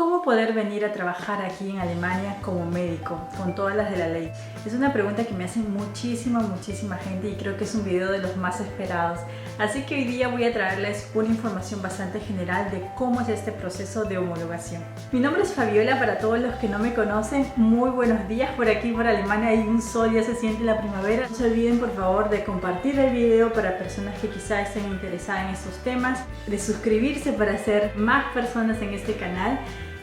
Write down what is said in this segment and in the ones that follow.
¿Cómo poder venir a trabajar aquí en Alemania como médico, con todas las de la ley? Es una pregunta que me hace muchísima gente y creo que es un video de los más esperados. Así que hoy día voy a traerles una información bastante general de cómo es este proceso de homologación. Mi nombre es Fabiola, para todos los que no me conocen, muy buenos días. Por aquí por Alemania hay un sol, ya se siente la primavera. No se olviden por favor de compartir el video para personas que quizá estén interesadas en estos temas, de suscribirse para ser más personas en este canal,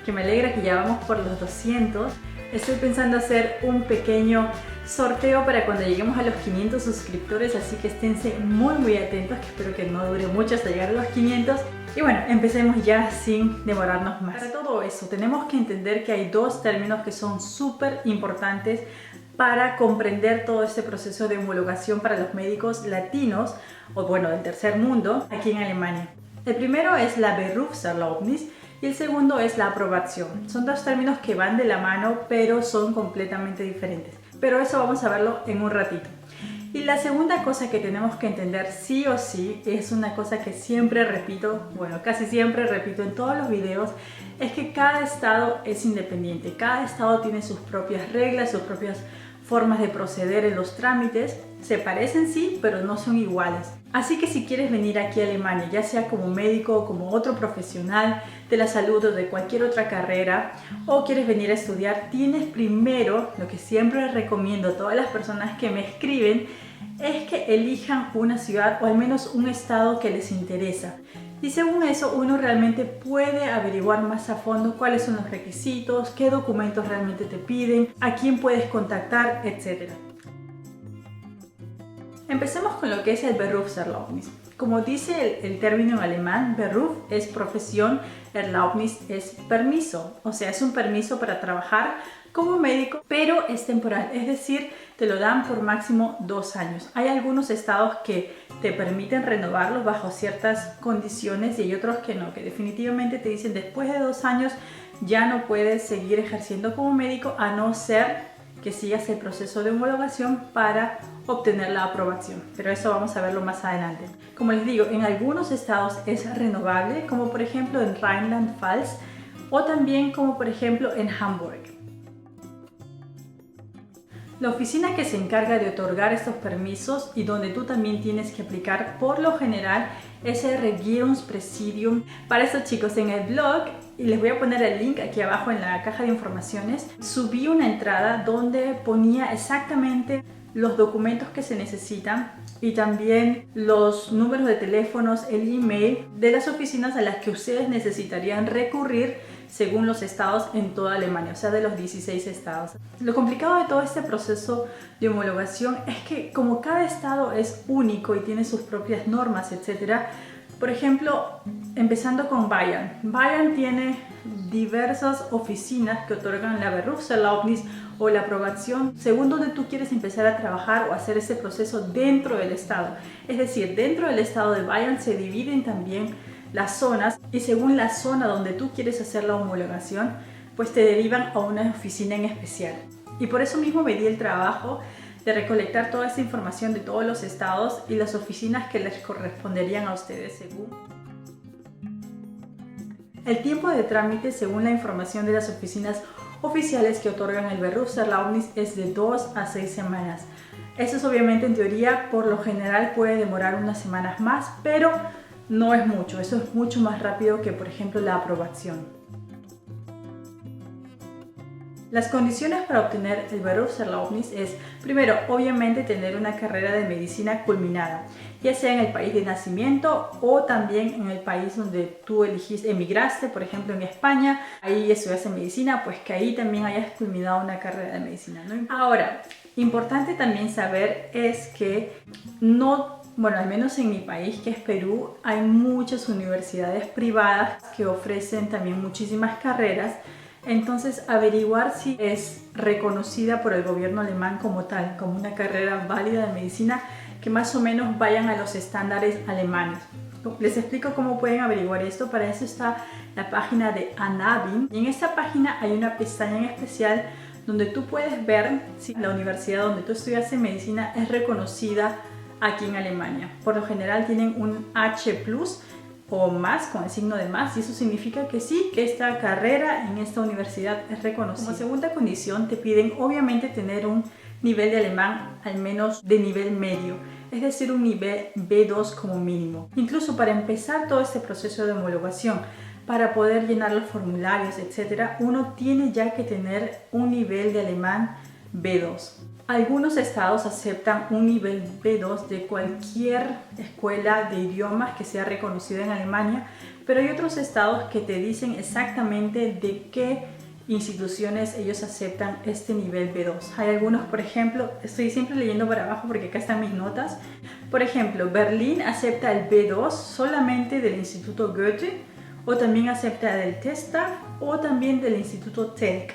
que me alegra que ya vamos por los 200. Estoy pensando hacer un pequeño sorteo para cuando lleguemos a los 500 suscriptores, así que esténse muy atentos, que espero que no dure mucho hasta llegar a los 500. Y bueno, empecemos ya sin demorarnos más. Para todo eso tenemos que entender que hay dos términos que son súper importantes para comprender todo este proceso de homologación para los médicos latinos, o bueno, del tercer mundo, aquí en Alemania. El primero es la Berufserlaubnis y el segundo es la aprobación. Son dos términos que van de la mano, pero son completamente diferentes. Pero eso vamos a verlo en un ratito. Y la segunda cosa que tenemos que entender sí o sí, es una cosa que siempre repito, bueno, casi siempre repito en todos los videos, es que cada estado es independiente. Cada estado tiene sus propias reglas, sus propias formas de proceder en los trámites. Se parecen sí, pero no son iguales. Así que si quieres venir aquí a Alemania, ya sea como médico o como otro profesional de la salud o de cualquier otra carrera, o quieres venir a estudiar, tienes primero, lo que siempre recomiendo a todas las personas que me escriben, es que elijan una ciudad o al menos un estado que les interesa. Y según eso uno realmente puede averiguar más a fondo cuáles son los requisitos, qué documentos realmente te piden, a quién puedes contactar, etc. Empecemos con lo que es el Berufserlaubnis. Como dice el término en alemán, Beruf es profesión, Erlaubnis es permiso. O sea, es un permiso para trabajar como médico, pero es temporal, es decir, te lo dan por máximo 2 años. Hay algunos estados que te permiten renovarlo bajo ciertas condiciones y hay otros que no, que definitivamente te dicen después de 2 años ya no puedes seguir ejerciendo como médico a no ser que sigas el proceso de homologación para obtener la aprobación, pero eso vamos a verlo más adelante. Como les digo, en algunos estados es renovable, como por ejemplo en Rheinland-Pfalz o también como por ejemplo en Hamburg. La oficina que se encarga de otorgar estos permisos y donde tú también tienes que aplicar por lo general es el Regierungspräsidium. Para eso, chicos, en el blog, y les voy a poner el link aquí abajo en la caja de informaciones, subí una entrada donde ponía exactamente los documentos que se necesitan y también los números de teléfonos, el email de las oficinas a las que ustedes necesitarían recurrir según los estados en toda Alemania, o sea, de los 16 estados. Lo complicado de todo este proceso de homologación es que como cada estado es único y tiene sus propias normas, etc. Por ejemplo, empezando con Bayern. Bayern tiene diversas oficinas que otorgan la Berufserlaubnis o la aprobación según donde tú quieres empezar a trabajar o hacer ese proceso dentro del estado. Es decir, dentro del estado de Bayern se dividen también las zonas y según la zona donde tú quieres hacer la homologación, pues te derivan a una oficina en especial. Y por eso mismo me di el trabajo de recolectar toda esta información de todos los estados y las oficinas que les corresponderían a ustedes según. El tiempo de trámite según la información de las oficinas oficiales que otorgan el Berufserlaubnis es de 2 a 6 semanas. Eso es obviamente en teoría, por lo general puede demorar unas semanas más, pero no es mucho, eso es mucho más rápido que por ejemplo la aprobación. Las condiciones para obtener el Berufserlaubnis es, primero, obviamente tener una carrera de medicina culminada, ya sea en el país de nacimiento o también en el país donde tú emigraste, por ejemplo en España, ahí estudiaste medicina, pues que ahí también hayas culminado una carrera de medicina, ¿no? Ahora, importante también saber es que bueno, al menos en mi país, que es Perú, hay muchas universidades privadas que ofrecen también muchísimas carreras. Entonces, averiguar si es reconocida por el gobierno alemán como tal, como una carrera válida de medicina, que más o menos vayan a los estándares alemanes. Les explico cómo pueden averiguar esto. Para eso está la página de Anabin. Y en esta página hay una pestaña en especial donde tú puedes ver si la universidad donde tú estudiaste medicina es reconocida aquí en Alemania. Por lo general tienen un H+, o más, con el signo de más, y eso significa que sí, que esta carrera en esta universidad es reconocida. Como segunda condición te piden obviamente tener un nivel de alemán al menos de nivel medio, es decir, un nivel B2 como mínimo. Incluso para empezar todo este proceso de homologación, para poder llenar los formularios, etc., uno tiene ya que tener un nivel de alemán B2. Algunos estados aceptan un nivel B2 de cualquier escuela de idiomas que sea reconocida en Alemania, pero hay otros estados que te dicen exactamente de qué instituciones ellos aceptan este nivel B2. Hay algunos, por ejemplo, estoy siempre leyendo para abajo porque acá están mis notas. Por ejemplo, Berlín acepta el B2 solamente del Instituto Goethe, o también acepta del TESTA o también del Instituto TELC.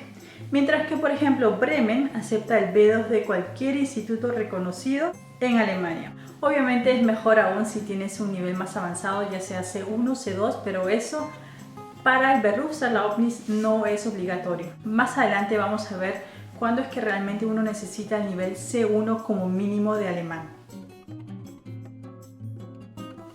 Mientras que, por ejemplo, Bremen acepta el B2 de cualquier instituto reconocido en Alemania. Obviamente es mejor aún si tienes un nivel más avanzado, ya sea C1, C2, pero eso para el Berufserlaubnis no es obligatorio. Más adelante vamos a ver cuándo es que realmente uno necesita el nivel C1 como mínimo de alemán.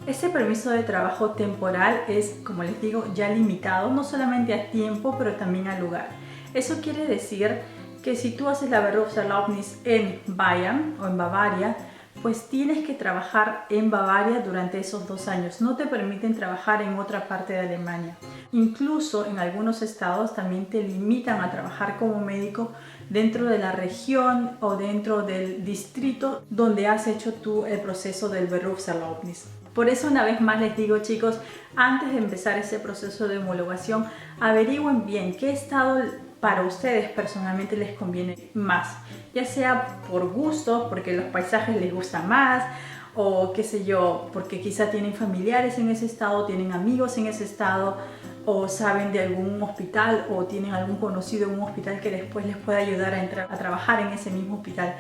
Este permiso de trabajo temporal es, como les digo, ya limitado, no solamente a tiempo, pero también al lugar. Eso quiere decir que si tú haces la Berufserlaubnis en Bayern o en Bavaria, pues tienes que trabajar en Bavaria durante esos 2 años. No te permiten trabajar en otra parte de Alemania. Incluso en algunos estados también te limitan a trabajar como médico dentro de la región o dentro del distrito donde has hecho tú el proceso del Berufserlaubnis. Por eso, una vez más les digo, chicos, antes de empezar ese proceso de homologación, averigüen bien qué estado para ustedes personalmente les conviene más, ya sea por gusto, porque los paisajes les gustan más, o qué sé yo, porque quizá tienen familiares en ese estado, tienen amigos en ese estado, o saben de algún hospital o tienen algún conocido en un hospital que después les pueda ayudar a entrar a trabajar en ese mismo hospital.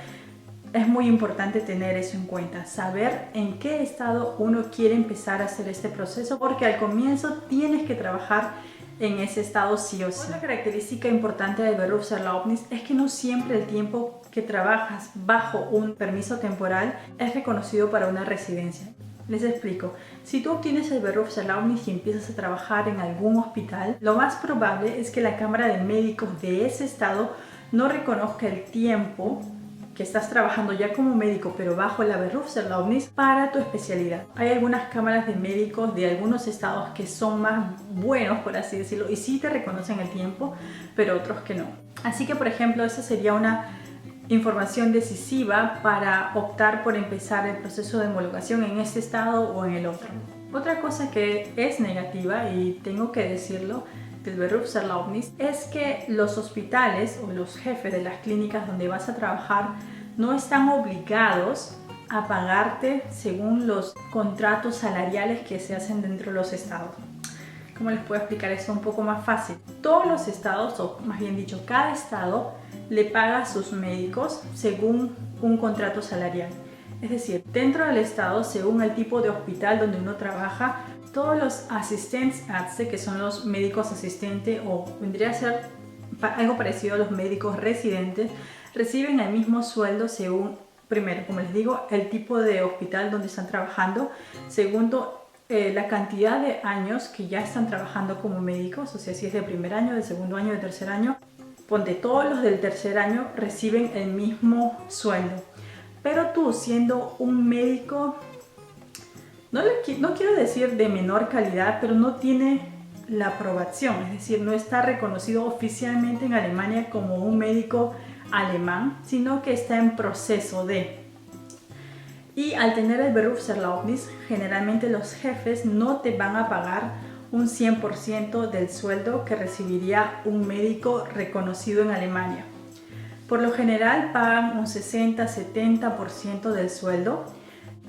Es muy importante tener eso en cuenta, saber en qué estado uno quiere empezar a hacer este proceso, porque al comienzo tienes que trabajar en ese estado sí o sí. Una característica importante del Berufserlaubnis es que no siempre el tiempo que trabajas bajo un permiso temporal es reconocido para una residencia. Les explico, si tú obtienes el Berufserlaubnis y empiezas a trabajar en algún hospital, lo más probable es que la Cámara de Médicos de ese estado no reconozca el tiempo que estás trabajando ya como médico pero bajo la Berufserlaubnis para tu especialidad. Hay algunas cámaras de médicos de algunos estados que son más buenos, por así decirlo, y sí te reconocen el tiempo, pero otros que no. Así que, por ejemplo, esa sería una información decisiva para optar por empezar el proceso de homologación en este estado o en el otro. Otra cosa que es negativa, y tengo que decirlo, del Berufserlaubnis es que los hospitales o los jefes de las clínicas donde vas a trabajar no están obligados a pagarte según los contratos salariales que se hacen dentro de los estados. ¿Cómo les puedo explicar eso un poco más fácil? Todos los estados, o más bien dicho, cada estado le paga a sus médicos según un contrato salarial. Es decir, dentro del estado, según el tipo de hospital donde uno trabaja, todos los Assistenzärzte, que son los médicos asistentes, o vendría a ser algo parecido a los médicos residentes, reciben el mismo sueldo según, primero, como les digo, el tipo de hospital donde están trabajando. Segundo, la cantidad de años que ya están trabajando como médicos, o sea, si es de primer año, de segundo año, de tercer año. Ponte, todos los del tercer año reciben el mismo sueldo. Pero tú, siendo un médico, no quiero decir de menor calidad, pero no tiene la aprobación, es decir, no está reconocido oficialmente en Alemania como un médico alemán, sino que está en proceso de. Y al tener el Berufserlaubnis, generalmente los jefes no te van a pagar un 100% del sueldo que recibiría un médico reconocido en Alemania. Por lo general pagan un 60-70% del sueldo.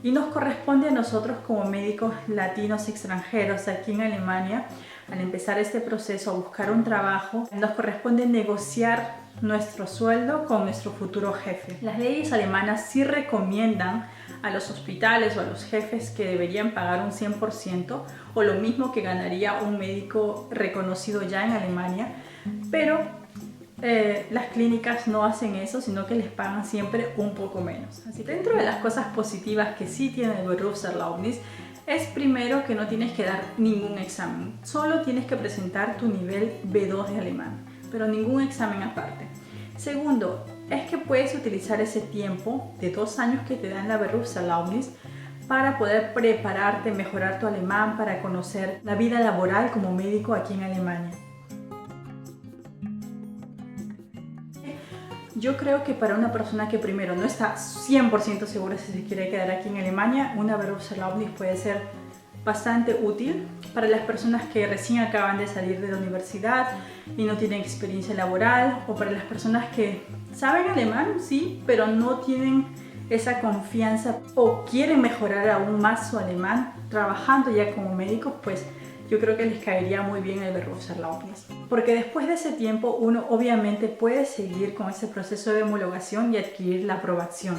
Y nos corresponde a nosotros como médicos latinos extranjeros aquí en Alemania, al empezar este proceso a buscar un trabajo, nos corresponde negociar nuestro sueldo con nuestro futuro jefe. Las leyes alemanas sí recomiendan a los hospitales o a los jefes que deberían pagar un 100% o lo mismo que ganaría un médico reconocido ya en Alemania, pero las clínicas no hacen eso, sino que les pagan siempre un poco menos. Así que dentro de las cosas positivas que sí tiene el Berufserlaubnis es primero que no tienes que dar ningún examen, solo tienes que presentar tu nivel B2 de alemán, pero ningún examen aparte. Segundo, es que puedes utilizar ese tiempo de 2 años que te dan la Berufserlaubnis para poder prepararte, mejorar tu alemán, para conocer la vida laboral como médico aquí en Alemania. Yo creo que para una persona que primero no está 100% segura si se quiere quedar aquí en Alemania, una Berufserlaubnis puede ser bastante útil para las personas que recién acaban de salir de la universidad y no tienen experiencia laboral, o para las personas que saben alemán, sí, pero no tienen esa confianza o quieren mejorar aún más su alemán trabajando ya como médicos. Pues yo creo que les caería muy bien el Berufserlaubnis, porque después de ese tiempo uno obviamente puede seguir con ese proceso de homologación y adquirir la aprobación.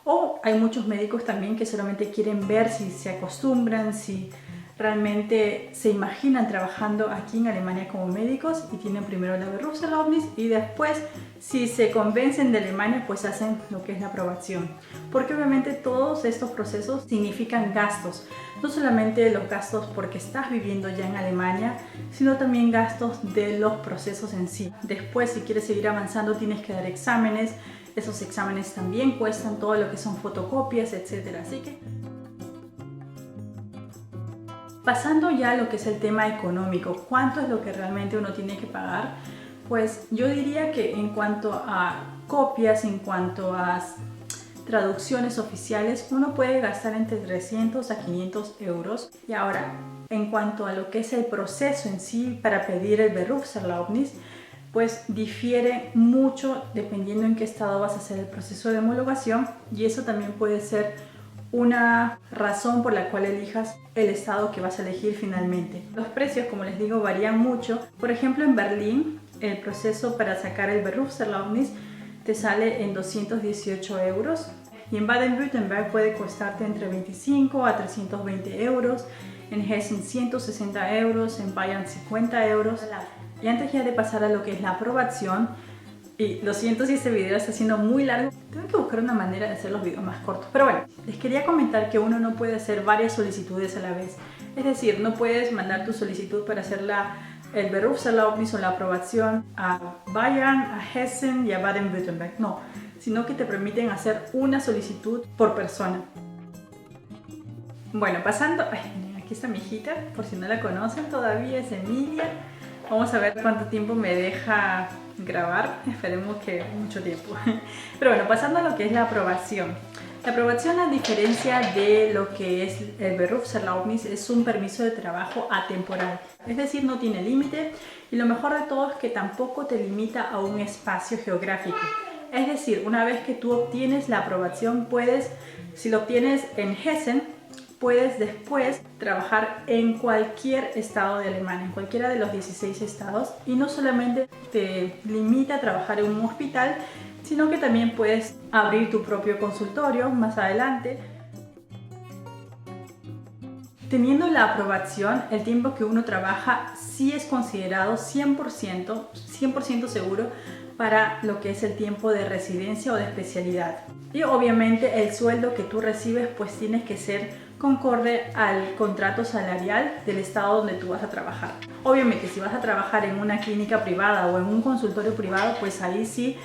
O hay muchos médicos también que solamente quieren ver si se acostumbran, si realmente se imaginan trabajando aquí en Alemania como médicos, y tienen primero la Berufserlaubnis y después, si se convencen de Alemania, pues hacen lo que es la aprobación. Porque obviamente todos estos procesos significan gastos, no solamente los gastos porque estás viviendo ya en Alemania, sino también gastos de los procesos en sí. Después, si quieres seguir avanzando, tienes que dar exámenes. Esos exámenes también cuestan todo lo que son fotocopias, etc. Así que, pasando ya a lo que es el tema económico, ¿cuánto es lo que realmente uno tiene que pagar? Pues yo diría que en cuanto a copias, en cuanto a traducciones oficiales, uno puede gastar entre 300 a 500 euros. Y ahora, en cuanto a lo que es el proceso en sí para pedir el Berufserlaubnis, pues difiere mucho dependiendo en qué estado vas a hacer el proceso de homologación, y eso también puede ser una razón por la cual elijas el estado que vas a elegir finalmente. Los precios, como les digo, varían mucho. Por ejemplo, en Berlín, el proceso para sacar el Berufserlaubnis te sale en 218 euros, y en Baden-Württemberg puede costarte entre 25 a 320 euros, en Hessen 160 euros, en Bayern 50 euros. Y antes ya de pasar a lo que es la aprobación, y lo siento si este video está siendo muy largo, tengo que buscar una manera de hacer los videos más cortos. Pero bueno, les quería comentar que uno no puede hacer varias solicitudes a la vez. Es decir, no puedes mandar tu solicitud para hacer el Berufserlaubnis o la aprobación a Bayern, a Hessen y a Baden-Württemberg. No, sino que te permiten hacer una solicitud por persona. Bueno, pasando... Miren, aquí está mi hijita, por si no la conocen todavía, es Emilia. Vamos a ver cuánto tiempo me deja grabar, esperemos que mucho tiempo. Pero bueno, pasando a lo que es la aprobación. La aprobación, a diferencia de lo que es el Berufserlaubnis, es un permiso de trabajo atemporal. Es decir, no tiene límite, y lo mejor de todo es que tampoco te limita a un espacio geográfico. Es decir, una vez que tú obtienes la aprobación, puedes, si lo obtienes en Hessen, puedes después trabajar en cualquier estado de Alemania, en cualquiera de los 16 estados, y no solamente te limita a trabajar en un hospital, sino que también puedes abrir tu propio consultorio más adelante. Teniendo la aprobación, el tiempo que uno trabaja sí es considerado 100% seguro para lo que es el tiempo de residencia o de especialidad. Y obviamente el sueldo que tú recibes pues tienes que ser concorde al contrato salarial del estado donde tú vas a trabajar. Obviamente, si vas a trabajar en una clínica privada o en un consultorio privado, pues ahí sí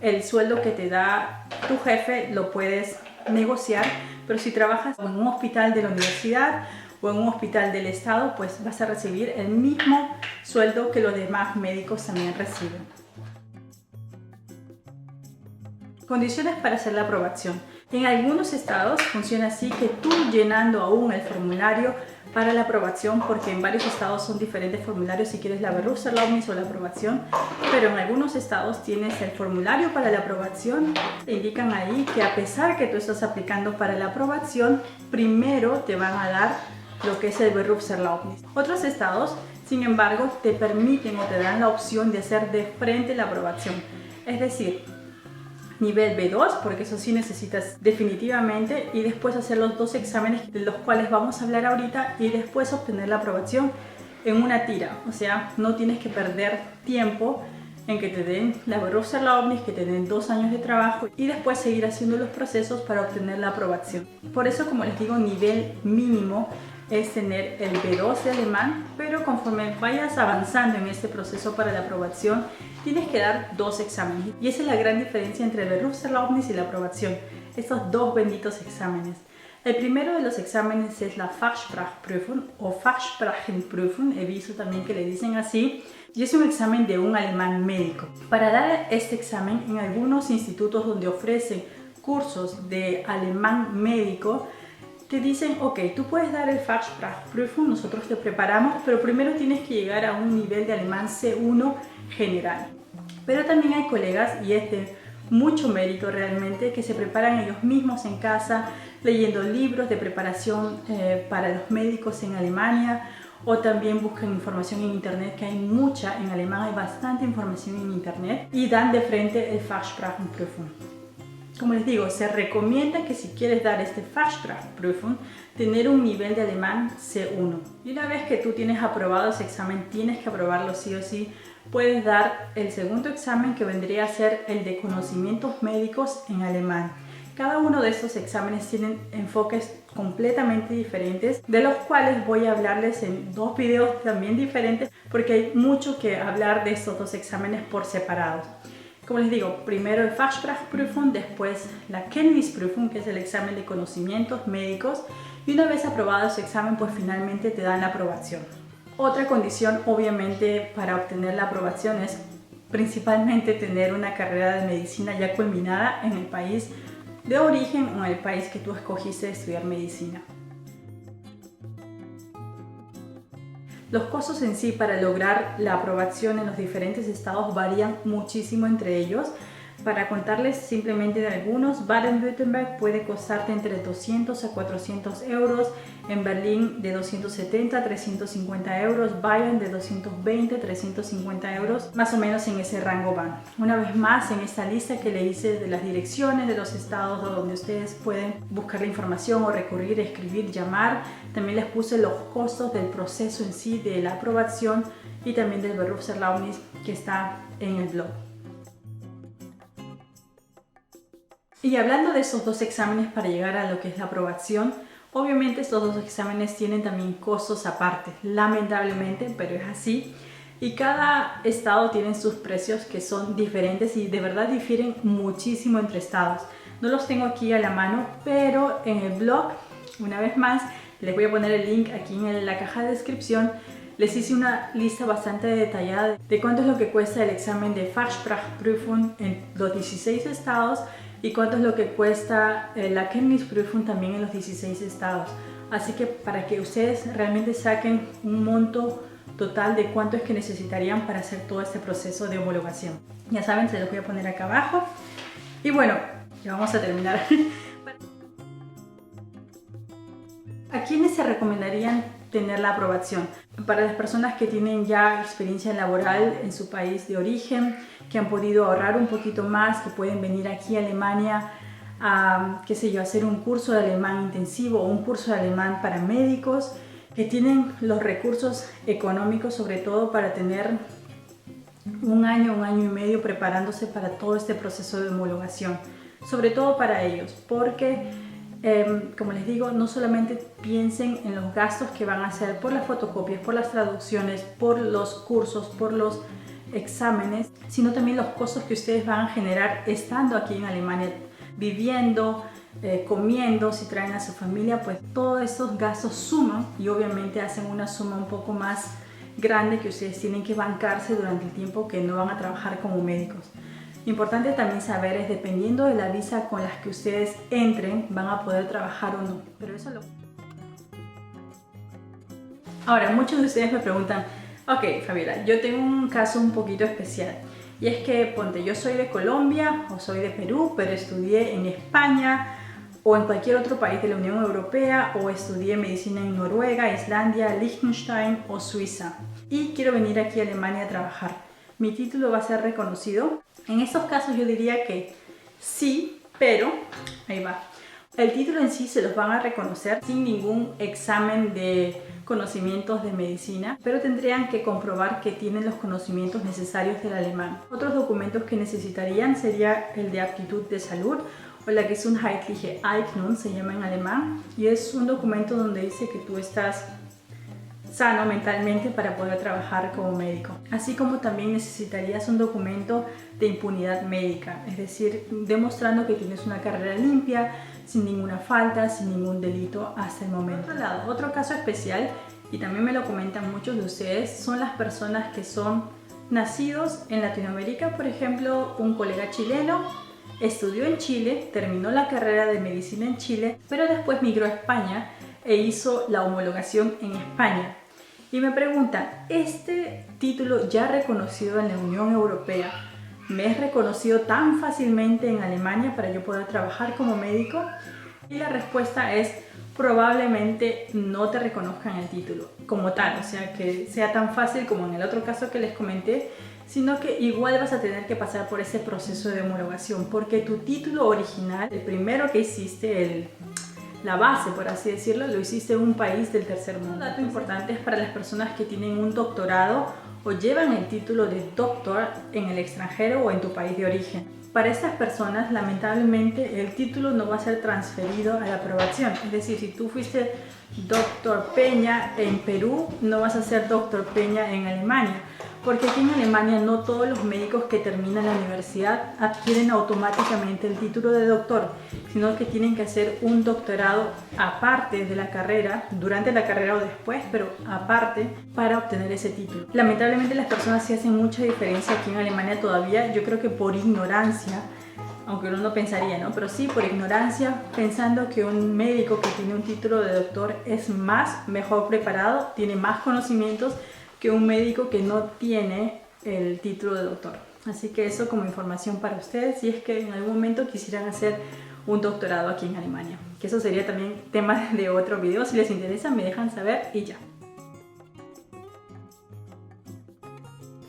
el sueldo que te da tu jefe lo puedes negociar, pero si trabajas en un hospital de la universidad o en un hospital del estado, pues vas a recibir el mismo sueldo que los demás médicos también reciben. Condiciones para hacer la aprobación. En algunos estados funciona así, que tú llenando aún el formulario para la aprobación, porque en varios estados son diferentes formularios si quieres la Berufserlaubnis o la aprobación, pero en algunos estados tienes el formulario para la aprobación. Te indican ahí que a pesar que tú estás aplicando para la aprobación, primero te van a dar lo que es el Berufserlaubnis. Otros estados, sin embargo, te permiten o te dan la opción de hacer de frente la aprobación, es decir, nivel B2, porque eso sí necesitas definitivamente, y después hacer los 2 exámenes de los cuales vamos a hablar ahorita, y después obtener la aprobación en una tira. O sea, no tienes que perder tiempo en que te den la Berufserlaubnis, que te den 2 años de trabajo y después seguir haciendo los procesos para obtener la aprobación. Por eso, como les digo, nivel mínimo es tener el B2 de alemán, pero conforme vayas avanzando en este proceso para la aprobación, tienes que dar 2 exámenes. Y esa es la gran diferencia entre el Berufserlaubnis y la aprobación, estos 2 benditos exámenes. El primero de los exámenes es la Fachsprachprüfung o Fachsprachenprüfung, he visto también que le dicen así, y es un examen de un alemán médico. Para dar este examen, en algunos institutos donde ofrecen cursos de alemán médico, te dicen, ok, tú puedes dar el Fachsprachprüfung, nosotros te preparamos, pero primero tienes que llegar a un nivel de alemán C1 general. Pero también hay colegas, y es de mucho mérito realmente, que se preparan ellos mismos en casa, leyendo libros de preparación para los médicos en Alemania, o también buscan información en internet, que hay mucha, en alemán hay bastante información en internet, y dan de frente el Fachsprachenprüfung. Como les digo, se recomienda que si quieres dar este Fachsprachprüfung, tener un nivel de alemán C1. Y una vez que tú tienes aprobado ese examen, tienes que aprobarlo sí o sí, puedes dar el segundo examen, que vendría a ser el de conocimientos médicos en alemán. Cada uno de estos exámenes tienen enfoques completamente diferentes, de los cuales voy a hablarles en 2 videos también diferentes, porque hay mucho que hablar de estos 2 exámenes por separado. Como les digo, primero el Fachsprachprüfung, después la Kenntnisprüfung, que es el examen de conocimientos médicos, y una vez aprobado ese examen, pues finalmente te dan la aprobación. Otra condición, obviamente, para obtener la aprobación es principalmente tener una carrera de medicina ya culminada en el país de origen o en el país que tú escogiste estudiar medicina. Los costos en sí para lograr la aprobación en los diferentes estados varían muchísimo entre ellos. Para contarles simplemente de algunos, Baden-Württemberg puede costarte entre 200 a 400 euros, en Berlín de 270 a 350 euros, Bayern de 220 a 350 euros, más o menos en ese rango van. Una vez más, en esta lista que le hice de las direcciones de los estados donde ustedes pueden buscar la información o recurrir, escribir, llamar, también les puse los costos del proceso en sí, de la aprobación y también del Berufserlaubnis que está en el blog. Y hablando de esos 2 exámenes para llegar a lo que es la aprobación, obviamente estos 2 exámenes tienen también costos aparte, lamentablemente, pero es así. Y cada estado tiene sus precios que son diferentes y de verdad difieren muchísimo entre estados. No los tengo aquí a la mano, pero en el blog, una vez más, les voy a poner el link aquí en la caja de descripción. Les hice una lista bastante detallada de cuánto es lo que cuesta el examen de Fachsprachprüfung en los 16 estados y cuánto es lo que cuesta la Kenntnisprüfung también en los 16 estados. Así que para que ustedes realmente saquen un monto total de cuánto es que necesitarían para hacer todo este proceso de homologación. Ya saben, se los voy a poner acá abajo. Y bueno, ya vamos a terminar. ¿A quiénes se recomendarían tener la aprobación? Para las personas que tienen ya experiencia laboral en su país de origen, que han podido ahorrar un poquito más, que pueden venir aquí a Alemania a, qué sé yo, hacer un curso de alemán intensivo o un curso de alemán para médicos, que tienen los recursos económicos sobre todo para tener un año y medio preparándose para todo este proceso de homologación. Sobre todo para ellos, porque como les digo, no solamente piensen en los gastos que van a hacer por las fotocopias, por las traducciones, por los cursos, por los exámenes, sino también los costos que ustedes van a generar estando aquí en Alemania, viviendo, comiendo, si traen a su familia, pues todos estos gastos suman y obviamente hacen una suma un poco más grande que ustedes tienen que bancarse durante el tiempo que no van a trabajar como médicos. Importante también saber es, dependiendo de la visa con las que ustedes entren, van a poder trabajar o no. Pero eso lo... Ahora, muchos de ustedes me preguntan, ok, Fabiola, yo tengo un caso un poquito especial. Y es que, ponte, yo soy de Colombia o soy de Perú, pero estudié en España o en cualquier otro país de la Unión Europea, o estudié medicina en Noruega, Islandia, Liechtenstein o Suiza. Y quiero venir aquí a Alemania a trabajar. ¿Mi título va a ser reconocido? En estos casos yo diría que sí, pero ahí va. El título en sí se los van a reconocer sin ningún examen de conocimientos de medicina, pero tendrían que comprobar que tienen los conocimientos necesarios del alemán. Otros documentos que necesitarían sería el de aptitud de salud o la Gesundheitliche Eignung, se llama en alemán, y es un documento donde dice que tú estás sano mentalmente para poder trabajar como médico. Así como también necesitarías un documento de impunidad médica, es decir, demostrando que tienes una carrera limpia, sin ninguna falta, sin ningún delito hasta el momento. Por otro lado, otro caso especial, y también me lo comentan muchos de ustedes, son las personas que son nacidos en Latinoamérica. Por ejemplo, un colega chileno estudió en Chile, terminó la carrera de medicina en Chile, pero después migró a España e hizo la homologación en España. Y me preguntan, ¿este título ya reconocido en la Unión Europea me es reconocido tan fácilmente en Alemania para yo poder trabajar como médico? Y la respuesta es, probablemente no te reconozcan el título como tal, o sea, que sea tan fácil como en el otro caso que les comenté, sino que igual vas a tener que pasar por ese proceso de homologación, porque tu título original, el primero que hiciste, la base, por así decirlo, lo hiciste en un país del tercer mundo. Un dato importante es para las personas que tienen un doctorado o llevan el título de doctor en el extranjero o en tu país de origen. Para estas personas, lamentablemente, el título no va a ser transferido a la aprobación. Es decir, si tú fuiste doctor Peña en Perú, no vas a ser doctor Peña en Alemania. Porque aquí en Alemania no todos los médicos que terminan la universidad adquieren automáticamente el título de doctor, sino que tienen que hacer un doctorado aparte de la carrera, durante la carrera o después, pero aparte para obtener ese título. Lamentablemente las personas sí hacen mucha diferencia aquí en Alemania todavía, yo creo que por ignorancia, aunque uno no pensaría, ¿no? Pero sí por ignorancia, pensando que un médico que tiene un título de doctor es mejor preparado, tiene más conocimientos que un médico que no tiene el título de doctor. Así que eso como información para ustedes, si es que en algún momento quisieran hacer un doctorado aquí en Alemania. Que eso sería también tema de otro video. Si les interesa me dejan saber y ya.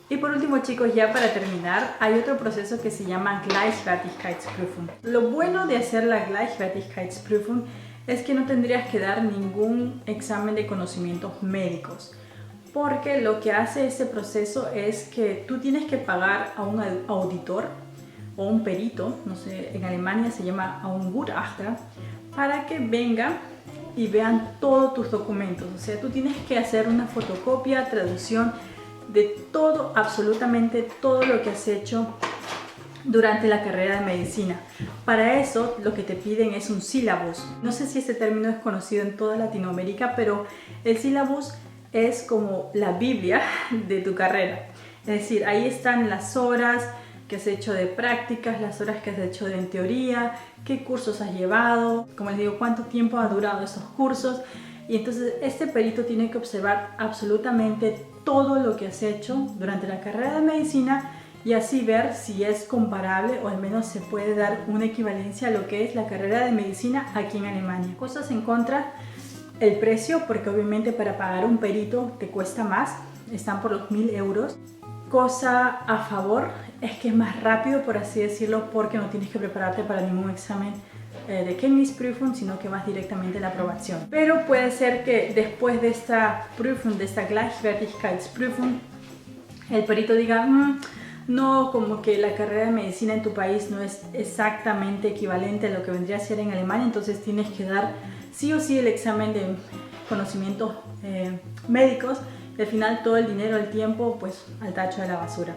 Y por último, chicos, ya para terminar, hay otro proceso que se llama Gleichwertigkeitsprüfung. Lo bueno de hacer la Gleichwertigkeitsprüfung es que no tendrías que dar ningún examen de conocimientos médicos, porque lo que hace este proceso es que tú tienes que pagar a un auditor o un perito, no sé, en Alemania se llama a un Gutachter, para que venga y vean todos tus documentos. O sea, tú tienes que hacer una fotocopia, traducción de todo, absolutamente todo lo que has hecho durante la carrera de medicina. Para eso lo que te piden es un syllabus. No sé si este término es conocido en toda Latinoamérica, pero el syllabus es como la Biblia de tu carrera. Es decir, ahí están las horas que has hecho de prácticas, las horas que has hecho en teoría, qué cursos has llevado, como les digo, cuánto tiempo ha durado esos cursos. Y entonces este perito tiene que observar absolutamente todo lo que has hecho durante la carrera de medicina y así ver si es comparable o al menos se puede dar una equivalencia a lo que es la carrera de medicina aquí en Alemania. Cosas en contra: el precio, porque obviamente para pagar un perito te cuesta más, están por los 1000 euros. Cosa a favor es que es más rápido, por así decirlo, porque no tienes que prepararte para ningún examen de Kenntnisprüfung, sino que vas directamente a la aprobación. Pero puede ser que después de esta Prüfung, de esta Gleichwertigkeitsprüfung, el perito diga, no, como que la carrera de medicina en tu país no es exactamente equivalente a lo que vendría a ser en Alemania, entonces tienes que dar sí o sí el examen de conocimientos médicos y al final todo el dinero, el tiempo, pues al tacho de la basura.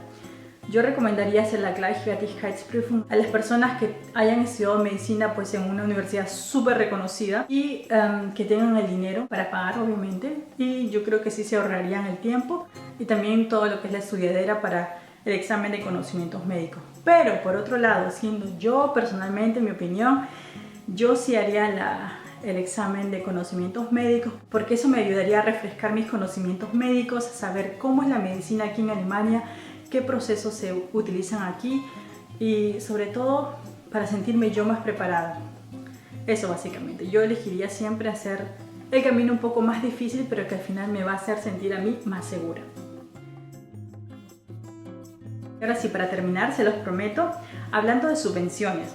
Yo recomendaría hacer la Gleichwertigkeitsprüfung a las personas que hayan estudiado medicina pues en una universidad súper reconocida y que tengan el dinero para pagar, obviamente, y yo creo que sí se ahorrarían el tiempo y también todo lo que es la estudiadera para el examen de conocimientos médicos. Pero por otro lado, siendo yo personalmente, en mi opinión, yo sí haría el examen de conocimientos médicos, porque eso me ayudaría a refrescar mis conocimientos médicos, a saber cómo es la medicina aquí en Alemania, qué procesos se utilizan aquí y sobre todo para sentirme yo más preparada. Eso básicamente. Yo elegiría siempre hacer el camino un poco más difícil, pero que al final me va a hacer sentir a mí más segura. Ahora sí, para terminar, se los prometo, hablando de subvenciones.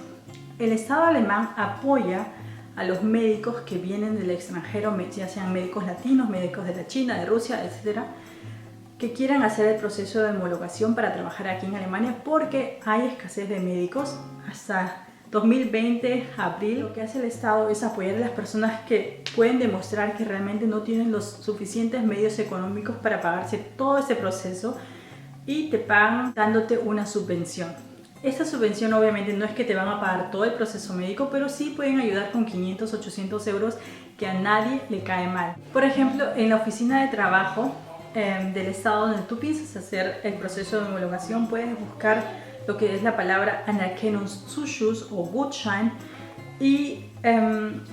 El Estado alemán apoya a los médicos que vienen del extranjero, ya sean médicos latinos, médicos de la China, de Rusia, etcétera, que quieran hacer el proceso de homologación para trabajar aquí en Alemania, porque hay escasez de médicos. Hasta 2020, abril, lo que hace el Estado es apoyar a las personas que pueden demostrar que realmente no tienen los suficientes medios económicos para pagarse todo este proceso, y te pagan dándote una subvención. Esta subvención obviamente no es que te van a pagar todo el proceso médico, pero sí pueden ayudar con 500, 800 euros, que a nadie le cae mal. Por ejemplo, en la oficina de trabajo del estado donde tú piensas hacer el proceso de homologación, puedes buscar lo que es la palabra Anerkennungszuschuss o Gutschein, y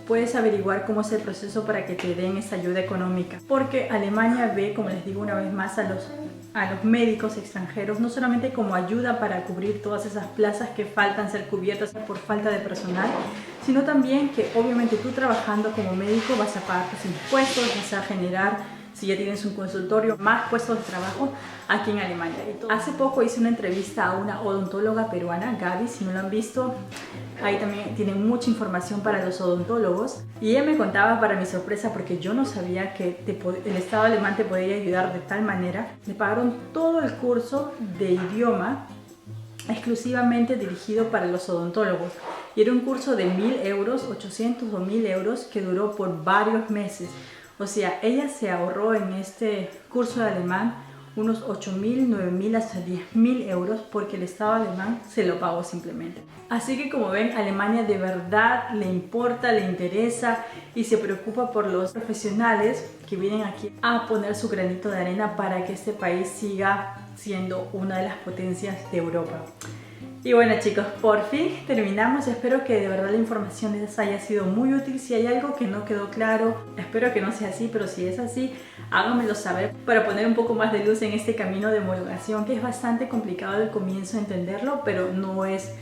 puedes averiguar cómo es el proceso para que te den esa ayuda económica, porque Alemania ve, como les digo una vez más, a los médicos extranjeros no solamente como ayuda para cubrir todas esas plazas que faltan ser cubiertas por falta de personal, sino también que obviamente tú trabajando como médico vas a pagar tus impuestos, vas a generar, si ya tienes un consultorio, más puestos de trabajo aquí en Alemania. Hace poco hice una entrevista a una odontóloga peruana, Gaby, si no lo han visto, ahí también tienen mucha información para los odontólogos, y ella me contaba, para mi sorpresa, porque yo no sabía que el Estado alemán te podía ayudar de tal manera. Le pagaron todo el curso de idioma exclusivamente dirigido para los odontólogos, y era un curso de 1000 euros, 800 o 1000 euros, que duró por varios meses. O sea, ella se ahorró en este curso de alemán unos 8.000, 9.000 hasta 10.000 euros, porque el Estado alemán se lo pagó simplemente. Así que, como ven, Alemania de verdad le importa, le interesa y se preocupa por los profesionales que vienen aquí a poner su granito de arena para que este país siga siendo una de las potencias de Europa. Y bueno, chicos, por fin terminamos. Espero que de verdad la información les haya sido muy útil. Si hay algo que no quedó claro, espero que no sea así, pero si es así, háganmelo saber para poner un poco más de luz en este camino de homologación, que es bastante complicado al comienzo entenderlo, pero no es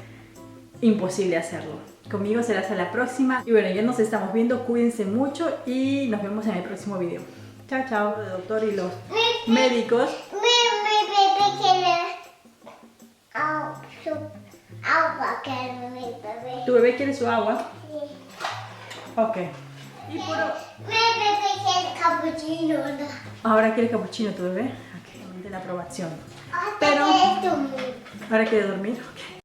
imposible hacerlo. Conmigo será hasta la próxima. Y bueno, ya nos estamos viendo. Cuídense mucho y nos vemos en el próximo video. Chao, chao. El doctor y los médicos. Agua, quiero mi bebé. ¿Tu bebé quiere su agua? Sí. Ok. Y por... Mi bebé quiere cappuccino. Ahora quiere capuchino tu bebé. Ok, de la aprobación. Ahora Pero... quiere dormir. ¿Ahora quiere dormir? Ok.